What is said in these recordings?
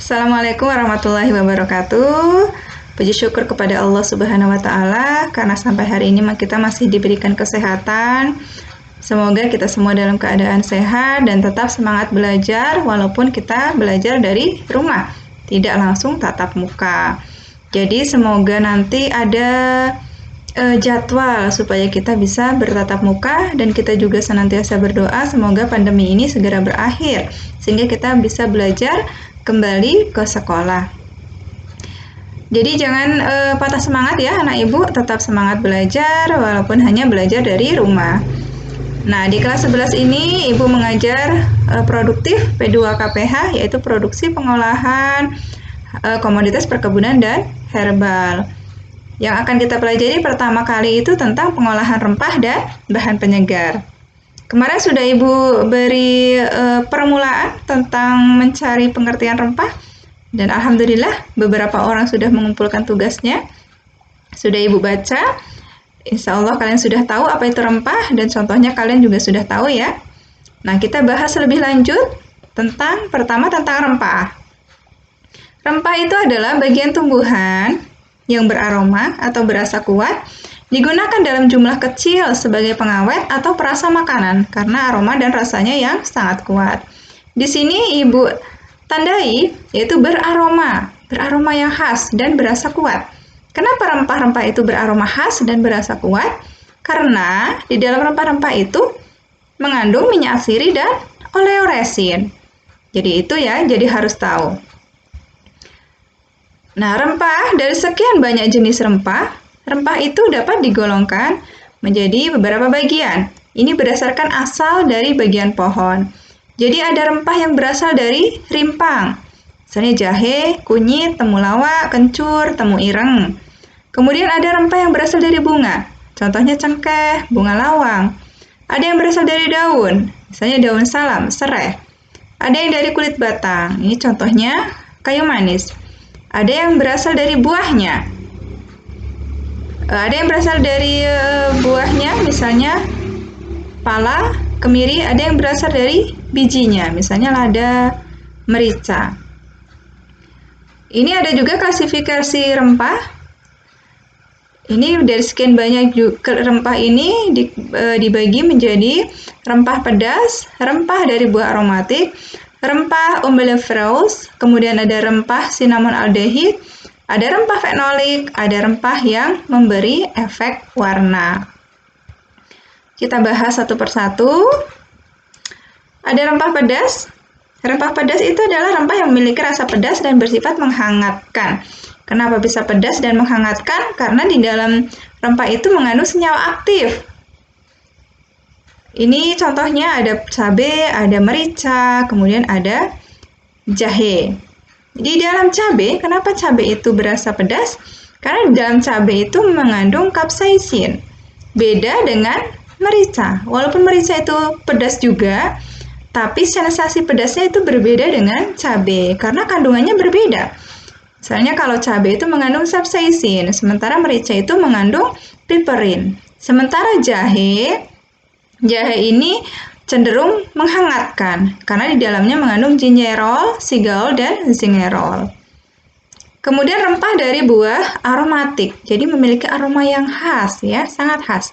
Assalamualaikum warahmatullahi wabarakatuh. Puji syukur kepada Allah Subhanahu wa Ta'ala, karena sampai hari ini kita masih diberikan kesehatan. Semoga kita semua dalam keadaan sehat dan tetap semangat belajar, walaupun kita belajar dari rumah, tidak langsung tatap muka. Jadi semoga nanti ada jadwal supaya kita bisa bertatap muka, dan kita juga senantiasa berdoa semoga pandemi ini segera berakhir sehingga kita bisa belajar kembali ke sekolah. Jadi jangan patah semangat ya anak ibu, tetap semangat belajar walaupun hanya belajar dari rumah. Nah, di kelas 11 ini ibu mengajar produktif P2 KPH, yaitu produksi pengolahan komoditas perkebunan dan herbal. Yang akan kita pelajari pertama kali itu tentang pengolahan rempah dan bahan penyegar. Kemarin sudah ibu beri permulaan tentang mencari pengertian rempah, dan alhamdulillah beberapa orang sudah mengumpulkan tugasnya. Sudah ibu baca, insya Allah kalian sudah tahu apa itu rempah, dan contohnya kalian juga sudah tahu ya. Nah, kita bahas lebih lanjut pertama tentang rempah. Rempah itu adalah bagian tumbuhan yang beraroma atau berasa kuat, digunakan dalam jumlah kecil sebagai pengawet atau perasa makanan karena aroma dan rasanya yang sangat kuat. Di sini ibu tandai yaitu beraroma yang khas dan berasa kuat. Kenapa rempah-rempah itu beraroma khas dan berasa kuat? Karena di dalam rempah-rempah itu mengandung minyak asiri dan oleoresin. Jadi itu ya, jadi harus tahu. Nah, rempah, dari sekian banyak jenis rempah itu dapat digolongkan menjadi beberapa bagian. Ini berdasarkan asal dari bagian pohon. Jadi ada rempah yang berasal dari rimpang. Misalnya jahe, kunyit, temulawak, kencur, temu ireng. Kemudian ada rempah yang berasal dari bunga. Contohnya cengkeh, bunga lawang. Ada yang berasal dari daun. Misalnya daun salam, serai. Ada yang dari kulit batang. Ini contohnya kayu manis. Ada yang berasal dari buahnya. Ada yang berasal dari buahnya, misalnya pala, kemiri. Ada yang berasal dari bijinya, misalnya lada, merica. Ini ada juga klasifikasi rempah. Ini dari sekian banyak rempah ini dibagi menjadi rempah pedas, rempah dari buah aromatik, rempah umbelliferous, kemudian ada rempah cinnamon aldehid, ada rempah fenolik, ada rempah yang memberi efek warna. Kita bahas satu persatu. Ada rempah pedas. Rempah pedas itu adalah rempah yang memiliki rasa pedas dan bersifat menghangatkan. Kenapa bisa pedas dan menghangatkan? Karena di dalam rempah itu mengandung senyawa aktif. Ini contohnya ada cabai, ada merica, kemudian ada jahe. Di dalam cabai, kenapa cabai itu berasa pedas? Karena di dalam cabai itu mengandung capsaicin. Beda dengan merica. Walaupun merica itu pedas juga, tapi sensasi pedasnya itu berbeda dengan cabai karena kandungannya berbeda. Misalnya kalau cabai itu mengandung capsaicin, sementara merica itu mengandung piperin. Sementara jahe ini cenderung menghangatkan karena di dalamnya mengandung gingerol, sigol, dan zingerol. Kemudian rempah dari buah aromatik, jadi memiliki aroma yang khas ya, sangat khas.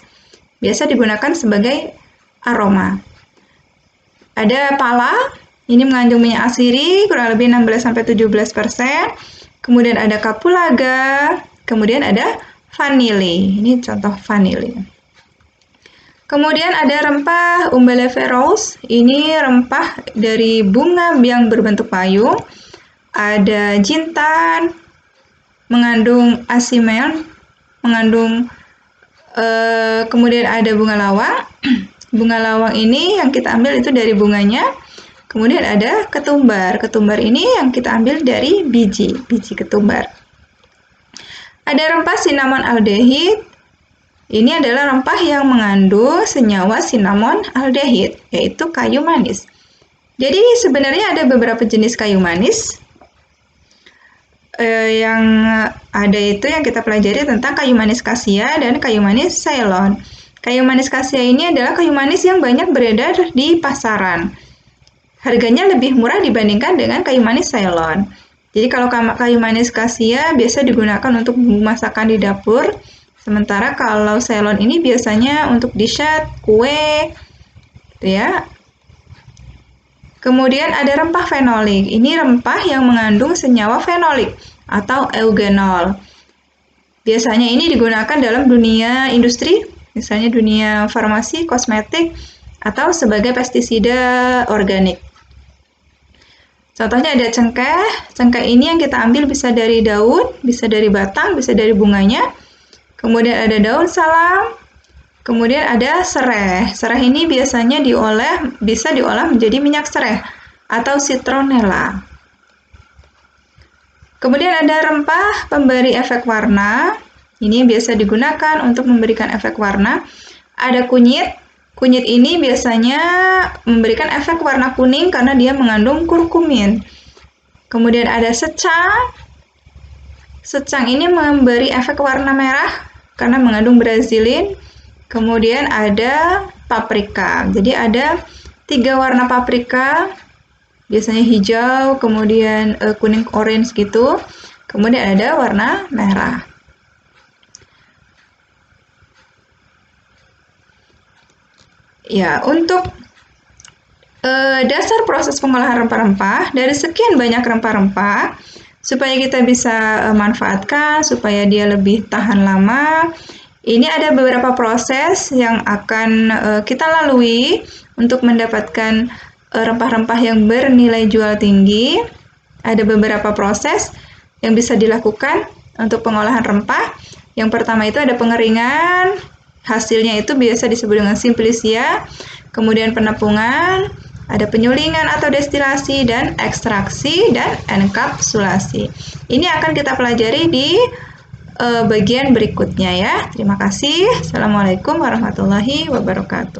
Biasa digunakan sebagai aroma. Ada pala, ini mengandung minyak asiri kurang lebih 16-17%. Kemudian ada kapulaga, kemudian ada vanili. Ini contoh vanili. Kemudian ada rempah umbelliferous, ini rempah dari bunga yang berbentuk payung. Ada jintan, mengandung asimen, kemudian ada bunga lawang. Bunga lawang ini yang kita ambil itu dari bunganya. Kemudian ada ketumbar. Ketumbar ini yang kita ambil dari biji ketumbar. Ada rempah cinnamon aldehid. Ini adalah rempah yang mengandung senyawa cinnamon aldehid, yaitu kayu manis. Jadi sebenarnya ada beberapa jenis kayu manis. Yang ada itu yang kita pelajari tentang kayu manis kasia dan kayu manis Ceylon. Kayu manis kasia ini adalah kayu manis yang banyak beredar di pasaran. Harganya lebih murah dibandingkan dengan kayu manis Ceylon. Jadi kalau kayu manis kasia biasa digunakan untuk bumbu masakan di dapur. Sementara kalau Ceylon ini biasanya untuk dessert, kue, gitu ya. Kemudian ada rempah fenolik. Ini rempah yang mengandung senyawa fenolik atau eugenol. Biasanya ini digunakan dalam dunia industri, misalnya dunia farmasi, kosmetik, atau sebagai pestisida organik. Contohnya ada cengkeh. Cengkeh ini yang kita ambil bisa dari daun, bisa dari batang, bisa dari bunganya. Kemudian ada daun salam, kemudian ada sereh. Sereh ini biasanya bisa diolah menjadi minyak sereh atau citronella. Kemudian ada rempah pemberi efek warna. Ini biasa digunakan untuk memberikan efek warna. Ada kunyit. Kunyit ini biasanya memberikan efek warna kuning karena dia mengandung kurkumin. Kemudian ada secang. Secang ini memberi efek warna merah karena mengandung brazilin. Kemudian ada paprika. Jadi ada 3 warna paprika, biasanya hijau, kemudian kuning orange gitu. Kemudian ada warna merah. Ya, untuk dasar proses pengolahan rempah-rempah, dari sekian banyak rempah-rempah, supaya kita bisa manfaatkan, supaya dia lebih tahan lama, ini ada beberapa proses yang akan kita lalui untuk mendapatkan rempah-rempah yang bernilai jual tinggi. Ada beberapa proses yang bisa dilakukan untuk pengolahan rempah. Yang pertama itu ada pengeringan, hasilnya itu biasa disebut dengan simplisia, kemudian penepungan, ada penyulingan atau destilasi, dan ekstraksi, dan enkapsulasi. Ini akan kita pelajari di bagian berikutnya ya. Terima kasih. Assalamualaikum warahmatullahi wabarakatuh.